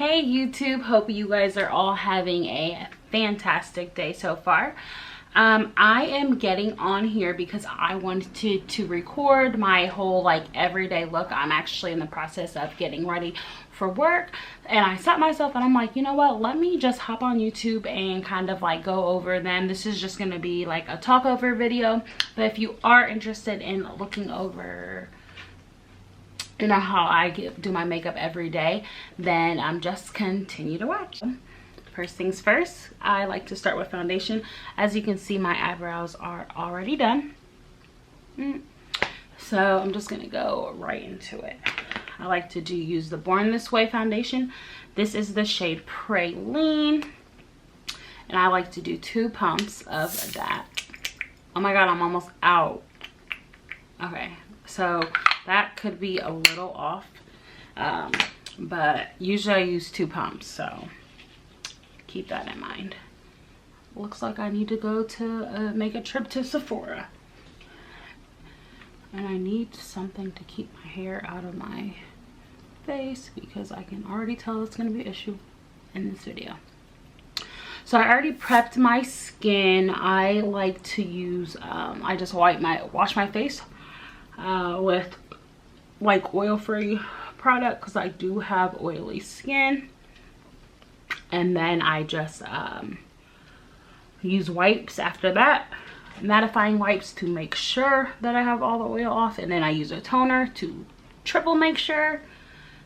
Hey YouTube, hope you guys are all having a fantastic day so far. I am getting on here because I wanted to record my whole like everyday look. I'm actually in the process of getting ready for work, and I sat myself and I'm like, you know what, let me just hop on YouTube and kind of like go over them. This is just going to be like a talk over video, but if you are interested in looking over how I do my makeup every day, then just continue to watch. First things first, I like to start with foundation. As you can see, my eyebrows are already done, so I'm just gonna go right into it. I like to use the Born This Way foundation. This is the shade Praline, and I like to do 2 pumps of that. Oh my god, I'm almost out. Okay, so that could be a little off, but usually I use 2 pumps, so keep that in mind. Looks like I need to go to make a trip to Sephora, and I need something to keep my hair out of my face because I can already tell it's going to be an issue in this video. So I already prepped my skin. I like to use I just wash my face with like oil-free product because I do have oily skin, and then I just use wipes after that, mattifying wipes to make sure that I have all the oil off, and then I use a toner to triple make sure.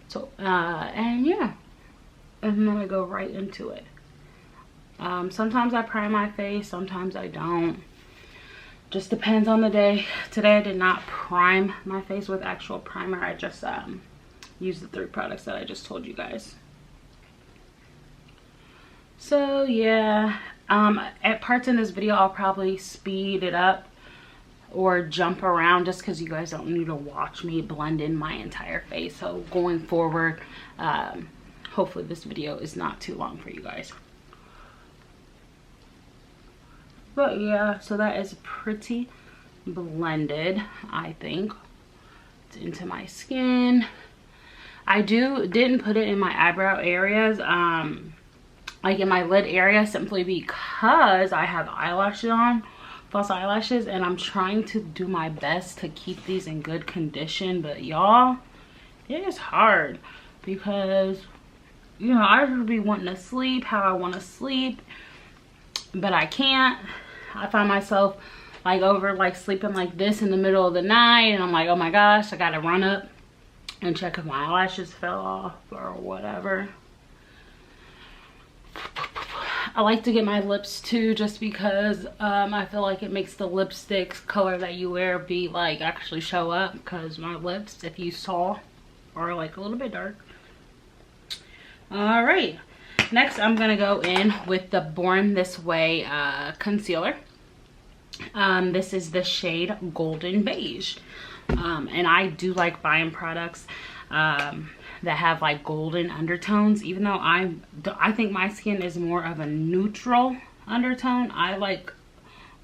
So and yeah, and then I go right into it. Sometimes I prime my face, sometimes I don't. Just depends on the day. Today I did not prime my face with actual primer. I just used the 3 products that I just told you guys. So yeah, at parts in this video I'll probably speed it up or jump around just because you guys don't need to watch me blend in my entire face. So going forward, hopefully this video is not too long for you guys. But yeah, so that is pretty blended, I think. It's into my skin. I didn't put it in my eyebrow areas, like in my lid area, simply because I have eyelashes on, false eyelashes, and I'm trying to do my best to keep these in good condition. But y'all, it is hard because, you know, I should be wanting to sleep how I want to sleep, but I can't. I find myself like sleeping like this in the middle of the night, and I'm like, oh my gosh, I gotta run up and check if my eyelashes fell off or whatever. I like to get my lips too, just because I feel like it makes the lipstick color that you wear be like actually show up, because my lips, if you saw, are like a little bit dark. All right. Next, I'm going to go in with the Born This Way concealer. This is the shade Golden Beige. And I do like buying products that have like golden undertones, even though I think my skin is more of a neutral undertone. I like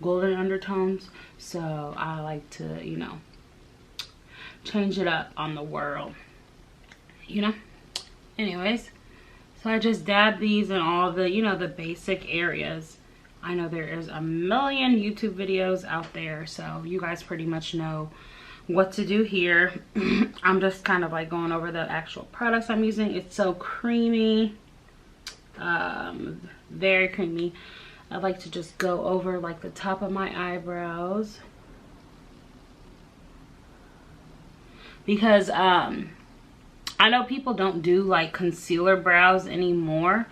golden undertones, so I like to, you know, change it up on the world, you know. Anyways, so I just dab these in all the, you know, the basic areas. I know there is a million YouTube videos out there, so you guys pretty much know what to do here. I'm just kind of like going over the actual products I'm using. It's so creamy, very creamy. I like to just go over like the top of my eyebrows, because I know people don't do like concealer brows anymore,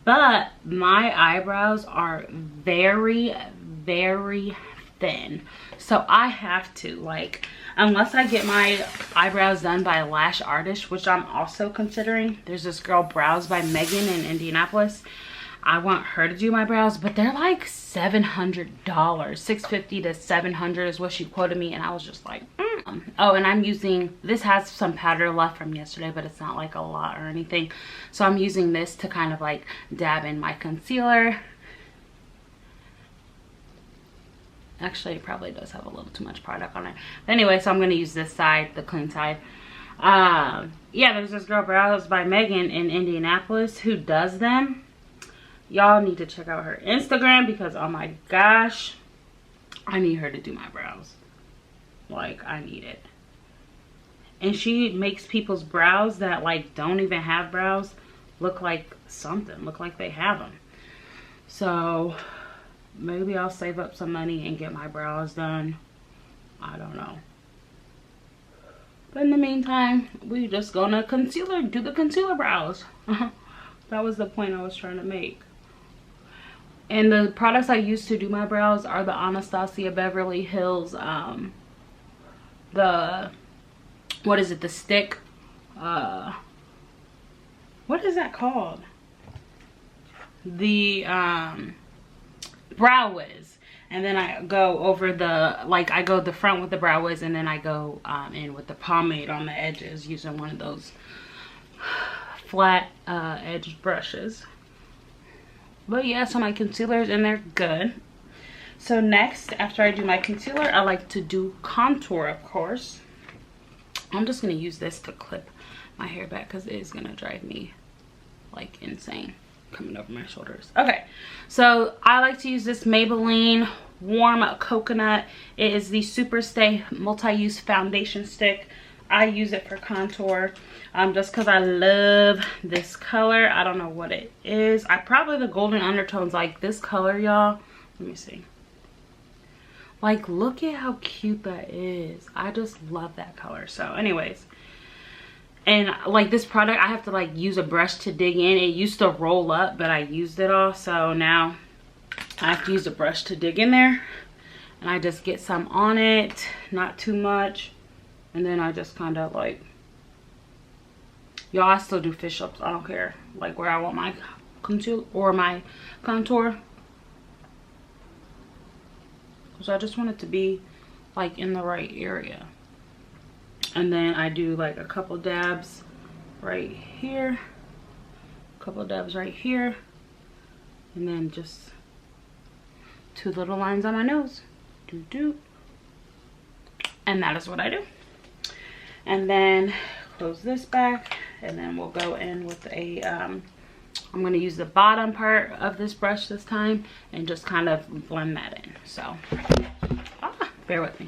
but my eyebrows are very, very thin. So I have to, like, unless I get my eyebrows done by a lash artist, which I'm also considering. There's this girl, Brows by Megan, in Indianapolis. I want her to do my brows, but they're like $700. $650 to $700 is what she quoted me, and I was just like, Oh, and I'm using, this has some powder left from yesterday, but it's not like a lot or anything. So I'm using this to kind of like dab in my concealer. Actually, it probably does have a little too much product on it. But anyway, so I'm going to use this side, the clean side. Yeah, there's this girl, Brows by Megan in Indianapolis, who does them. Y'all need to check out her Instagram because, oh my gosh, I need her to do my brows. Like, I need it. And she makes people's brows that like don't even have brows look like something, look like they have them. So maybe I'll save up some money and get my brows done. I don't know. But in the meantime, we just gonna do the concealer brows. That was the point I was trying to make. And the products I use to do my brows are the Anastasia Beverly Hills, what is it, the stick, what is that called? The Brow Wiz. And then I go over the, like, I go the front with the Brow Wiz, and then I go in with the pomade on the edges using one of those flat edged brushes. But yeah, so my concealers, and they're good. So next, after I do my concealer, I like to do contour, of course. I'm just going to use this to clip my hair back because it is going to drive me like insane coming over my shoulders. Okay, so I like to use this Maybelline Warm Coconut. It is the Superstay multi-use foundation stick. I use it for contour just because I love this color. I don't know what it is. Probably the golden undertones like this color, y'all. Let me see. Like, look at how cute that is. I just love that color. So anyways, and like this product, I have to like use a brush to dig in. It used to roll up, but I used it all, so now I have to use a brush to dig in there. And I just get some on it, not too much, and then I just kind of like, y'all, I still do fish ups. I don't care like where I want my concealer or my contour. So I just want it to be like in the right area. And then I do like a couple dabs right here, a couple dabs right here, and then just 2 little lines on my nose. Doo doo. And that is what I do. And then close this back, and then we'll go in with a I'm going to use the bottom part of this brush this time and just kind of blend that in. So, bear with me.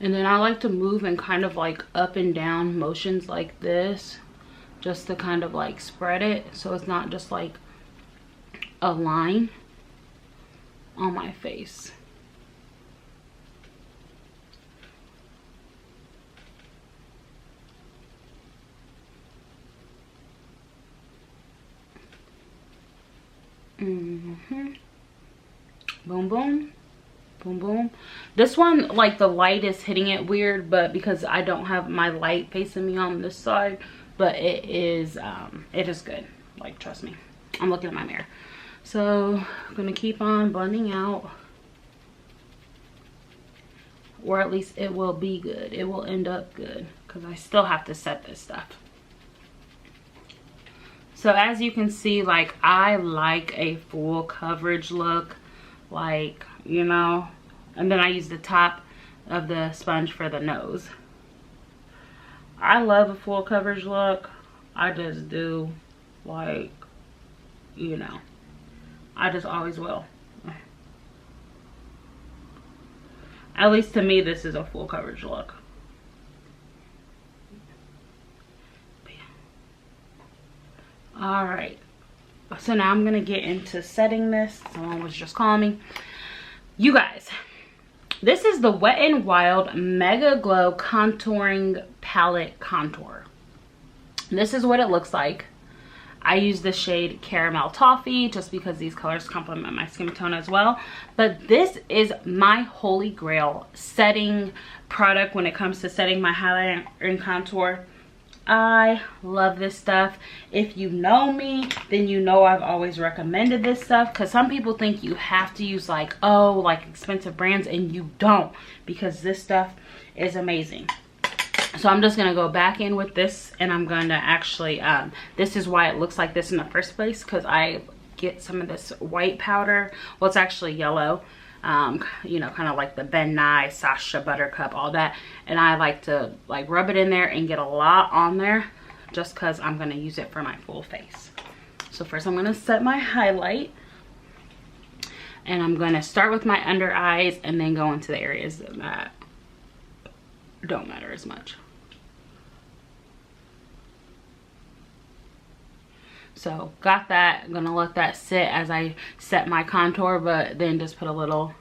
And then I like to move in kind of like up and down motions like this, just to kind of like spread it so it's not just like a line on my face. Boom boom, boom boom. This one, like, the light is hitting it weird, but because I don't have my light facing me on this side, but it is good. Like, trust me, I'm looking at my mirror. So I'm gonna keep on blending out, or at least it will be good. It will end up good because I still have to set this stuff. So as you can see, like, I like a full coverage look, like, you know, and then I use the top of the sponge for the nose. I love a full coverage look. I just do, like, you know, I just always will. At least to me, this is a full coverage look. All right, so now I'm gonna get into setting this. Someone was just calling me. You guys, this is the Wet n Wild Mega Glow Contouring Palette Contour. This is what it looks like. I use the shade Caramel Toffee just because these colors complement my skin tone as well. But this is my holy grail setting product when it comes to setting my highlight and contour. I love this stuff. If you know me, then you know I've always recommended this stuff, because some people think you have to use like, oh, like expensive brands, and you don't, because this stuff is amazing. So I'm just gonna go back in with this, and I'm gonna actually this is why it looks like this in the first place, because I get some of this white powder, well, it's actually yellow, you know, kind of like the Ben Nye, Sasha Buttercup, all that. And I like to like rub it in there and get a lot on there just because I'm going to use it for my full face. So first I'm going to set my highlight. And I'm going to start with my under eyes and then go into the areas that don't matter as much. So got that. I'm going to let that sit as I set my contour, but then just put a little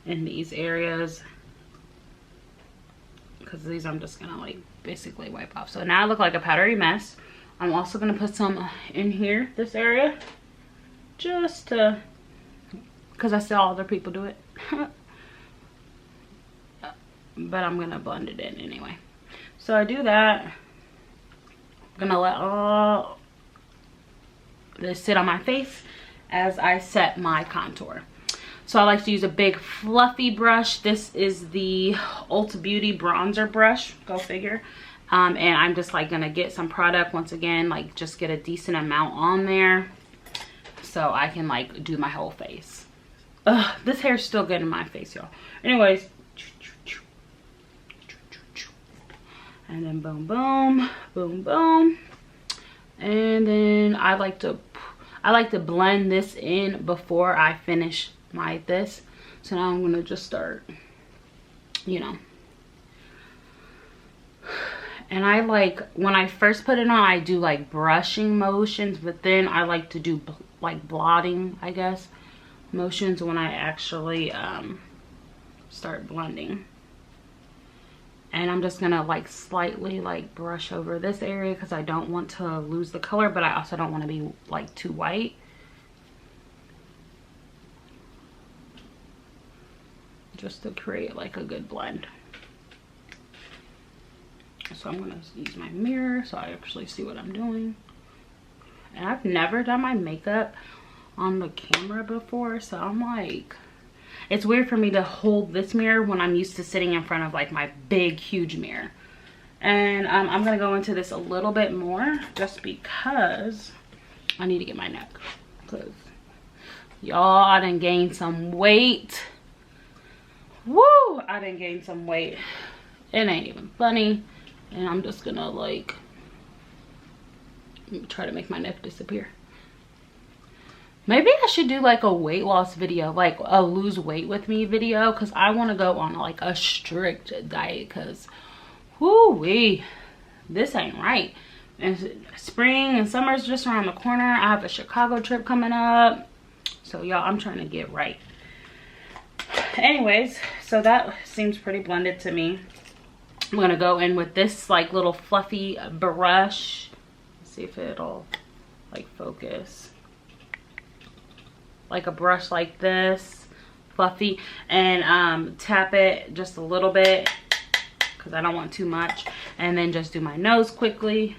in these areas, because these I'm just going to like basically wipe off. So now I look like a powdery mess. I'm also going to put some in here, this area. Just to, because I saw other people do it. But I'm gonna blend it in anyway. So I do that. I'm gonna let all this sit on my face as I set my contour. So I like to use a big fluffy brush. This is the Ulta Beauty bronzer brush, go figure. And I'm just like gonna get some product once again, like just get a decent amount on there, so I can like do my whole face. Ugh, this hair's still good in my face, y'all. Anyways, and then boom, boom, boom, boom. And then I like to blend this in before I finish my this. So now I'm gonna just start, you know. And I like, when I first put it on, I do like brushing motions, but then I like to do like blotting, I guess, motions when I actually start blending. And I'm just gonna like slightly like brush over this area because I don't want to lose the color, but I also don't want to be like too white. Just to create like a good blend. So I'm gonna use my mirror so I actually see what I'm doing. And I've never done my makeup on the camera before, so I'm like, it's weird for me to hold this mirror when I'm used to sitting in front of like my big huge mirror. And I'm gonna go into this a little bit more just because I need to get my neck, because y'all, I done gained some weight. Woo, I done gained some weight. It ain't even funny. And I'm just gonna like try to make my neck disappear. Maybe I should do like a weight loss video, like a lose weight with me video, because I want to go on like a strict diet, because whoo-wee, this ain't right. And spring and summer's just around the corner. I have a Chicago trip coming up, so y'all, I'm trying to get right. Anyways, so that seems pretty blended to me. I'm gonna go in with this like little fluffy brush. Let's see if it'll like focus. Like a brush like this, fluffy, and tap it just a little bit because I don't want too much. And then just do my nose quickly.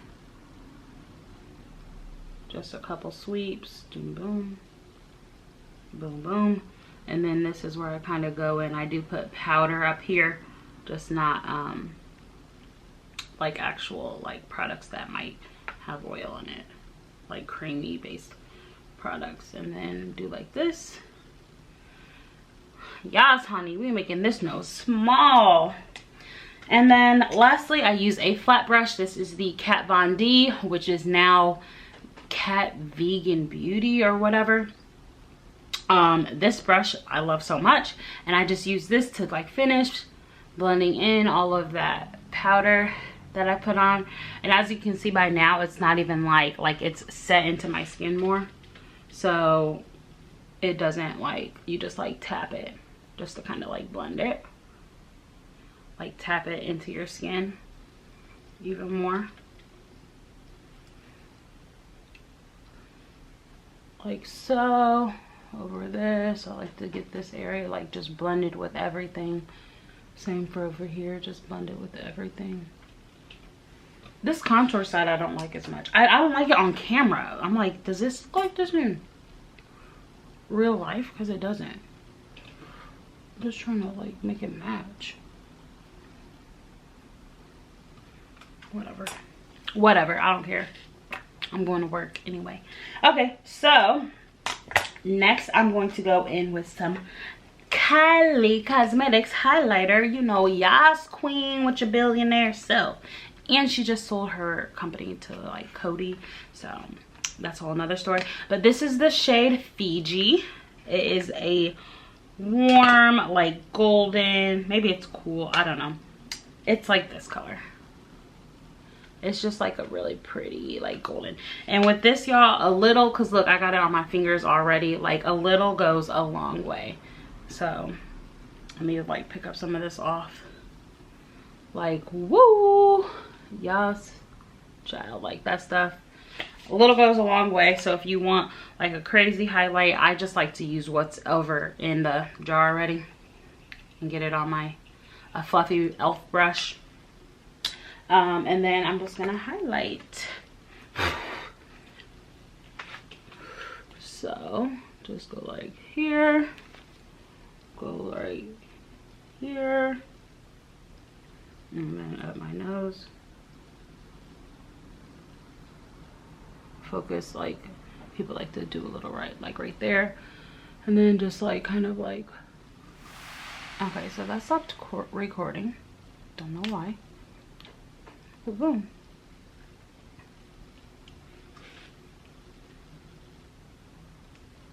Just a couple sweeps. Boom, boom, boom, boom. And then this is where I kind of go in. I do put powder up here, just not like actual like products that might have oil in it, like creamy based products. And then do like this. Yes, honey, we making this nose small. And then lastly, I use a flat brush. This is the Kat Von D, which is now Kat Vegan Beauty or whatever. This brush I love so much, and I just use this to like finish blending in all of that powder that I put on. And as you can see by now, it's not even like it's set into my skin more, so it doesn't like, you just like tap it just to kind of like blend it, like tap it into your skin even more, like so. Over this, I like to get this area like just blended with everything. Same for over here, just blend it with everything. This contour side I don't like as much. I don't like it on camera. I'm like, does this look like this in real life? Because it doesn't. I'm just trying to like make it match. Whatever, I don't care. I'm going to work anyway. Okay, so Next, I'm going to go in with some Kylie Cosmetics highlighter. You know, Yas Queen with your billionaire self. And she just sold her company to like Cody, so that's a whole nother story. But this is the shade Fiji. It is a warm, like golden, maybe it's cool, I don't know. It's like this color. It's just like a really pretty like golden. And with this, y'all, a little, because look, I got it on my fingers already, like a little goes a long way. So let me like pick up some of this off. Like, woo, yes, child, like that stuff. A little goes a long way. So if you want like a crazy highlight, I just like to use what's over in the jar already and get it on my fluffy e.l.f. brush. And then I'm just gonna highlight. So just go like here, go right here, and then up my nose. Focus, like people like to do a little right, like right there, and then just like kind of like, okay, so that stopped recording, don't know why, but boom.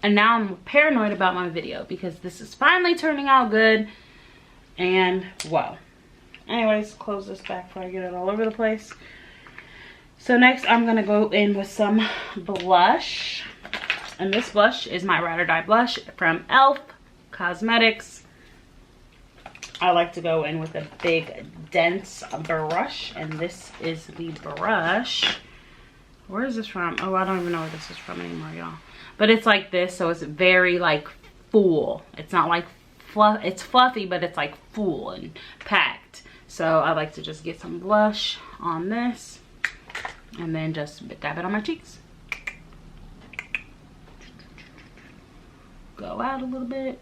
And now I'm paranoid about my video because this is finally turning out good, and wow. Anyways, close this back before I get it all over the place. So next I'm gonna go in with some blush, and this blush is my Ride or Die blush from e.l.f. Cosmetics. I like to go in with a big dense brush, and this is the brush. Where is this from? Oh, I don't even know where this is from anymore, y'all. But it's like this, so it's very like full. It's not like fluff, it's fluffy, but it's like full and packed. So I like to just get some blush on this and then just dab it on my cheeks. Go out a little bit.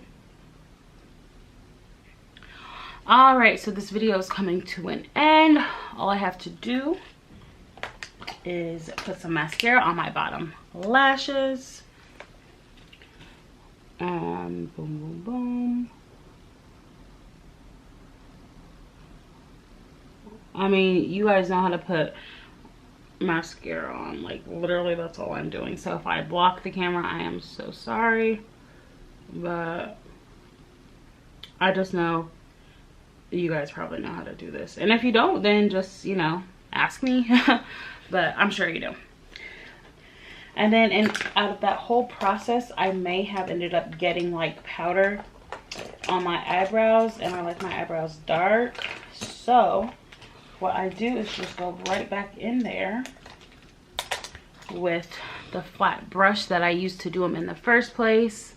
All right, so this video is coming to an end. All I have to do is put some mascara on my bottom lashes. Boom, boom, boom. I mean, you guys know how to put mascara on. Like, literally, that's all I'm doing. So if I block the camera, I am so sorry. But I just know you guys probably know how to do this. And if you don't, then just, you know, ask me. But I'm sure you do. And then out of that whole process, I may have ended up getting like powder on my eyebrows, and I like my eyebrows dark. So what I do is just go right back in there with the flat brush that I used to do them in the first place.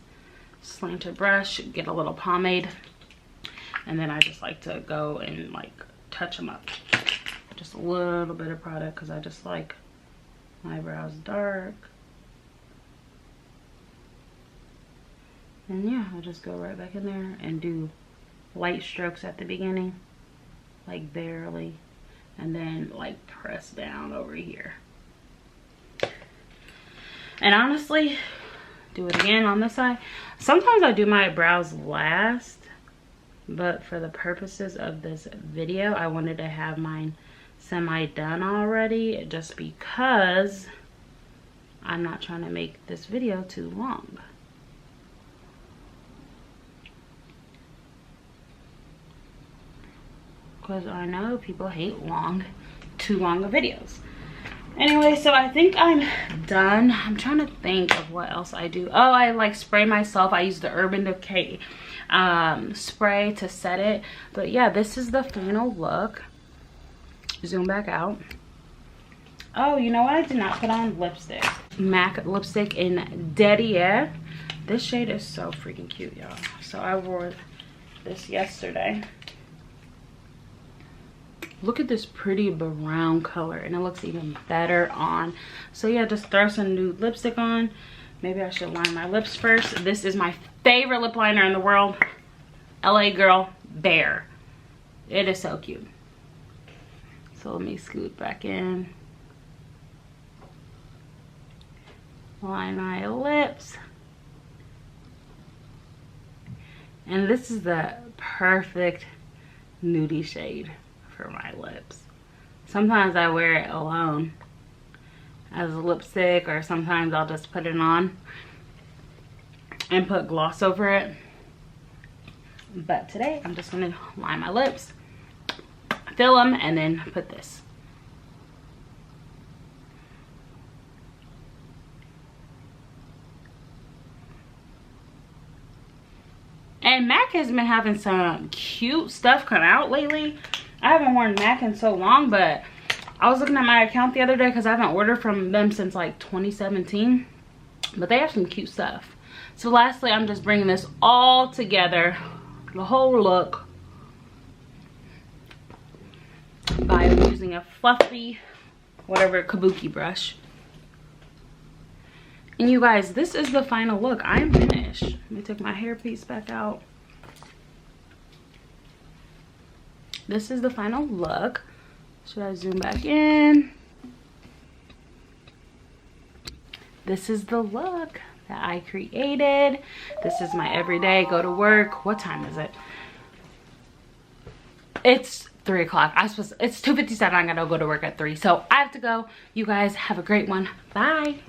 Slanted brush, get a little pomade, and then I just like to go and like touch them up. Just a little bit of product because I just like my eyebrows dark. And yeah, I'll just go right back in there and do light strokes at the beginning, like barely, and then like press down over here. And honestly, do it again on this side. Sometimes I do my brows last, but for the purposes of this video, I wanted to have mine semi done already, just because I'm not trying to make this video too long. Because I know people hate too long of videos. Anyway, so I think I'm done. I'm trying to think of what else I do. Oh, I like spray myself. I use the Urban Decay spray to set it. But yeah, this is the final look. Zoom back out. Oh, you know what? I did not put on lipstick. MAC lipstick in Derrière. This shade is so freaking cute, y'all. So I wore this yesterday. Look at this pretty brown color, and it looks even better on. So yeah, just throw some nude lipstick on. Maybe I should line my lips first. This is my favorite lip liner in the world. LA Girl Bear. It is so cute. So let me scoot back in. Line my lips. And this is the perfect nudie shade for my lips. Sometimes I wear it alone as a lipstick, or sometimes I'll just put it on and put gloss over it. But today I'm just gonna line my lips, fill them, and then put this. And MAC has been having some cute stuff come out lately. I haven't worn MAC in so long, but I was looking at my account the other day because I haven't ordered from them since like 2017. But they have some cute stuff. So lastly, I'm just bringing this all together, the whole look, by using a fluffy, whatever, Kabuki brush. And you guys, this is the final look. I'm finished. Let me take my hairpiece back out. This is the final look. Should I zoom back in? This is the look that I created. This is my everyday go to work. What time is it? It's 3 o'clock. It's 2:57. I gotta go to work at 3. So I have to go. You guys have a great one. Bye.